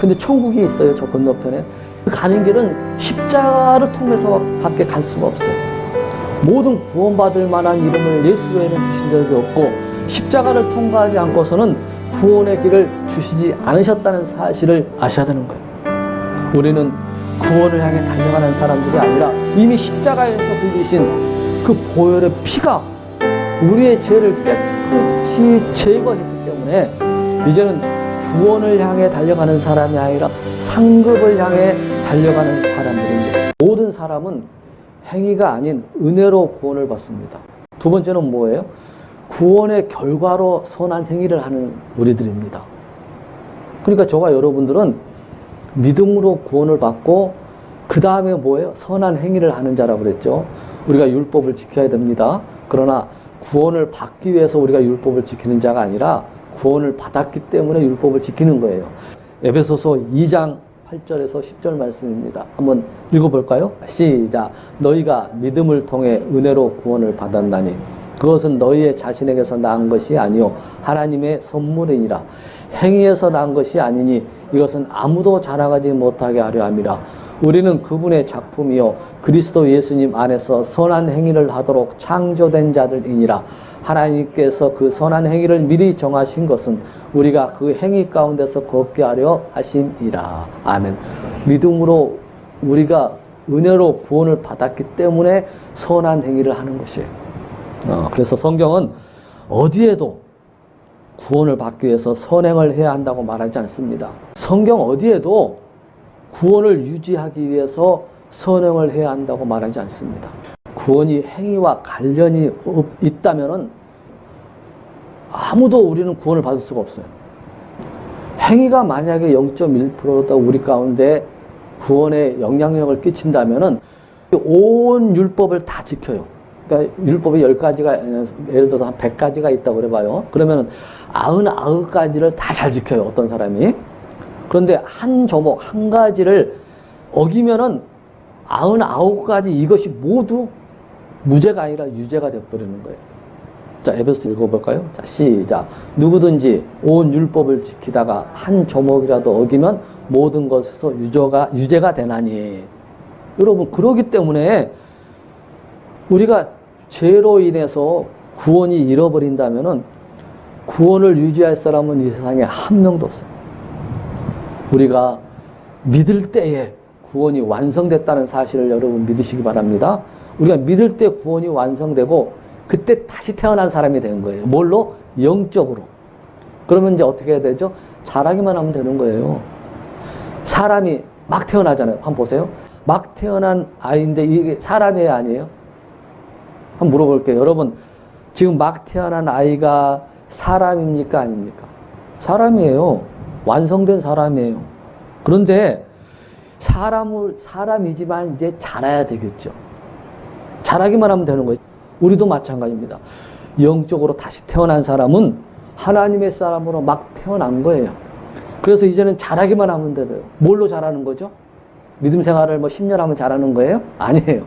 근데 천국이 있어요, 저 건너편에. 가는 길은 십자가를 통해서 밖에 갈 수가 없어요. 모든 구원받을 만한 이름을 예수 외에는 주신 적이 없고, 십자가를 통과하지 않고서는 구원의 길을 주시지 않으셨다는 사실을 아셔야 되는 거예요. 우리는 구원을 향해 달려가는 사람들이 아니라 이미 십자가에서 흘리신 그 보혈의 피가 우리의 죄를 깨끗이 제거했기 때문에 이제는 구원을 향해 달려가는 사람이 아니라 상급을 향해 달려가는 사람들입니다. 모든 사람은 행위가 아닌 은혜로 구원을 받습니다. 두 번째는 뭐예요? 구원의 결과로 선한 행위를 하는 우리들입니다. 그러니까 저와 여러분들은 믿음으로 구원을 받고 그 다음에 뭐예요? 선한 행위를 하는 자라고 그랬죠. 우리가 율법을 지켜야 됩니다. 그러나 구원을 받기 위해서 우리가 율법을 지키는 자가 아니라 구원을 받았기 때문에 율법을 지키는 거예요. 에베소서 2장 8절에서 10절 말씀입니다. 한번 읽어볼까요? 시작. 너희가 믿음을 통해 은혜로 구원을 받았나니 그것은 너희의 자신에게서 난 것이 아니요 하나님의 선물이니라. 행위에서 난 것이 아니니 이것은 아무도 자랑하지 못하게 하려 함이라. 우리는 그분의 작품이요 그리스도 예수님 안에서 선한 행위를 하도록 창조된 자들이니라. 하나님께서 그 선한 행위를 미리 정하신 것은 우리가 그 행위 가운데서 걷게 하려 하심이라. 아멘. 믿음으로 우리가 은혜로 구원을 받았기 때문에 선한 행위를 하는 것이에요. 그래서 성경은 어디에도 구원을 받기 위해서 선행을 해야 한다고 말하지 않습니다. 성경 어디에도 구원을 유지하기 위해서 선행을 해야 한다고 말하지 않습니다. 구원이 행위와 관련이 있다면 아무도 우리는 구원을 받을 수가 없어요. 행위가 만약에 0.1%도 우리 가운데 구원에 영향력을 끼친다면 온 율법을 다 지켜요. 그러니까 율법이 10가지가, 예를 들어서 한 100가지가 있다고 그래봐요. 그러면 99가지를 다 잘 지켜요, 어떤 사람이. 그런데 한 조목, 한 가지를 어기면은 99가지 이것이 모두 무죄가 아니라 유죄가 되어버리는 거예요. 자, 에베소 읽어볼까요? 자, 시작. 누구든지 온 율법을 지키다가 한 조목이라도 어기면 모든 것에서 유죄가 되나니. 여러분, 그러기 때문에 우리가 죄로 인해서 구원이 잃어버린다면은 구원을 유지할 사람은 이 세상에 한 명도 없어요. 우리가 믿을 때에 구원이 완성됐다는 사실을 여러분 믿으시기 바랍니다. 우리가 믿을 때 구원이 완성되고 그때 다시 태어난 사람이 된 거예요. 뭘로? 영적으로. 그러면 이제 어떻게 해야 되죠? 잘하기만 하면 되는 거예요. 사람이 막 태어나잖아요. 한번 보세요. 막 태어난 아이인데 이게 사람이 아니에요? 한번 물어볼게요. 여러분, 지금 막 태어난 아이가 사람입니까? 아닙니까? 사람이에요. 완성된 사람이에요. 그런데 사람이지만 이제 자라야 되겠죠. 자라기만 하면 되는 거예요. 우리도 마찬가지입니다. 영적으로 다시 태어난 사람은 하나님의 사람으로 막 태어난 거예요. 그래서 이제는 자라기만 하면 돼요. 뭘로 자라는 거죠? 믿음 생활을 10년 하면 자라는 거예요? 아니에요.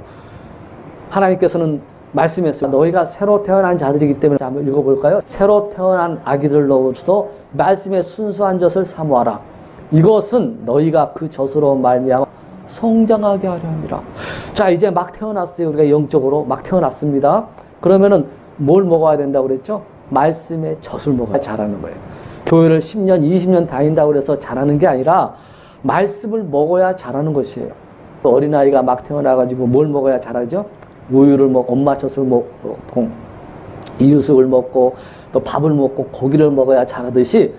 하나님께서는 말씀했어요. 너희가 새로 태어난 자들이기 때문에. 자, 한번 읽어볼까요? 새로 태어난 아기들로서 말씀의 순수한 젖을 사모하라. 이것은 너희가 그 젖으로 말미암아 성장하게 하려 합니다. 자, 이제 막 태어났어요. 우리가 영적으로 막 태어났습니다. 그러면은 뭘 먹어야 된다고 그랬죠? 말씀의 젖을 먹어야 자라는 거예요. 교회를 10년, 20년 다닌다고 그래서 자라는 게 아니라 말씀을 먹어야 자라는 것이에요. 어린아이가 막 태어나가지고 뭘 먹어야 자라죠? 우유를 먹고, 엄마 젖을 먹고, 이유식을 먹고, 또 밥을 먹고, 고기를 먹어야 자라듯이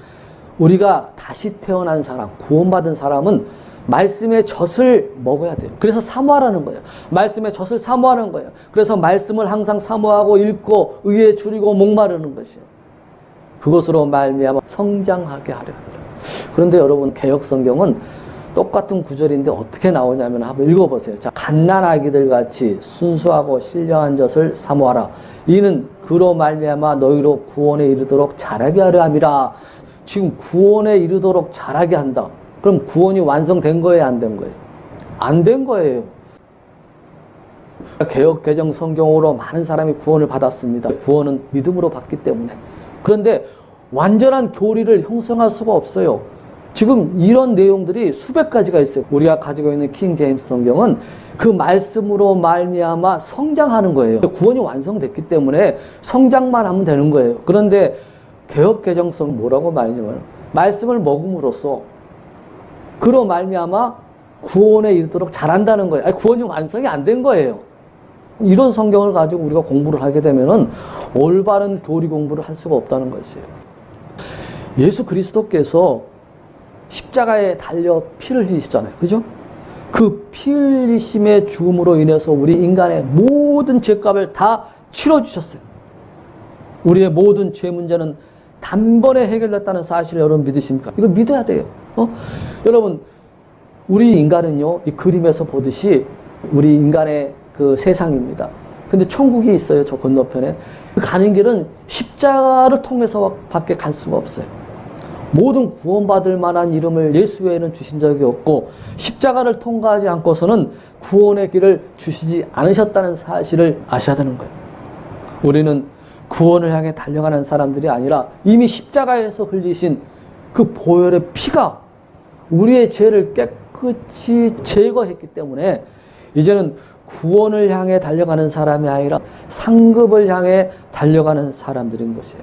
우리가 다시 태어난 사람, 구원받은 사람은 말씀의 젖을 먹어야 돼요. 그래서 사모하라는 거예요. 말씀의 젖을 사모하는 거예요. 그래서 말씀을 항상 사모하고 읽고 의에 줄이고 목마르는 것이에요. 그것으로 말미암아 성장하게 하려 합니다. 그런데 여러분, 개역 성경은 똑같은 구절인데 어떻게 나오냐면 한번 읽어보세요. 자, 갓난아기들 같이 순수하고 신령한 젖을 사모하라. 이는 그로 말미암아 너희로 구원에 이르도록 자라게 하려 함이라. 지금 구원에 이르도록 자라게 한다. 그럼 구원이 완성된 거예요, 안 된 거예요? 안 된 거예요. 개역 개정 성경으로 많은 사람이 구원을 받았습니다. 구원은 믿음으로 받기 때문에. 그런데 완전한 교리를 형성할 수가 없어요. 지금 이런 내용들이 수백 가지가 있어요. 우리가 가지고 있는 킹 제임스 성경은 그 말씀으로 말미암아 성장하는 거예요. 구원이 완성됐기 때문에 성장만 하면 되는 거예요. 그런데 개역 개정성은 뭐라고 말하냐면 말씀을 먹음으로써 그로 말미암아 구원에 이르도록 잘한다는 거예요. 아니, 구원이 완성이 안 된 거예요. 이런 성경을 가지고 우리가 공부를 하게 되면은 올바른 교리 공부를 할 수가 없다는 것이에요. 예수 그리스도께서 십자가에 달려 피를 흘리시잖아요. 그죠? 그 피 흘리심의 죽음으로 인해서 우리 인간의 모든 죄값을 다 치러주셨어요. 우리의 모든 죄 문제는 단번에 해결됐다는 사실을 여러분 믿으십니까? 이거 믿어야 돼요. 여러분, 우리 인간은요, 이 그림에서 보듯이 우리 인간의 그 세상입니다. 근데 천국이 있어요, 저 건너편에. 가는 길은 십자가를 통해서 밖에 갈 수가 없어요. 모든 구원받을 만한 이름을 예수 외에는 주신 적이 없고 십자가를 통과하지 않고서는 구원의 길을 주시지 않으셨다는 사실을 아셔야 되는 거예요. 우리는 구원을 향해 달려가는 사람들이 아니라 이미 십자가에서 흘리신 그 보혈의 피가 우리의 죄를 깨끗이 제거했기 때문에 이제는 구원을 향해 달려가는 사람이 아니라 상급을 향해 달려가는 사람들인 것이에요.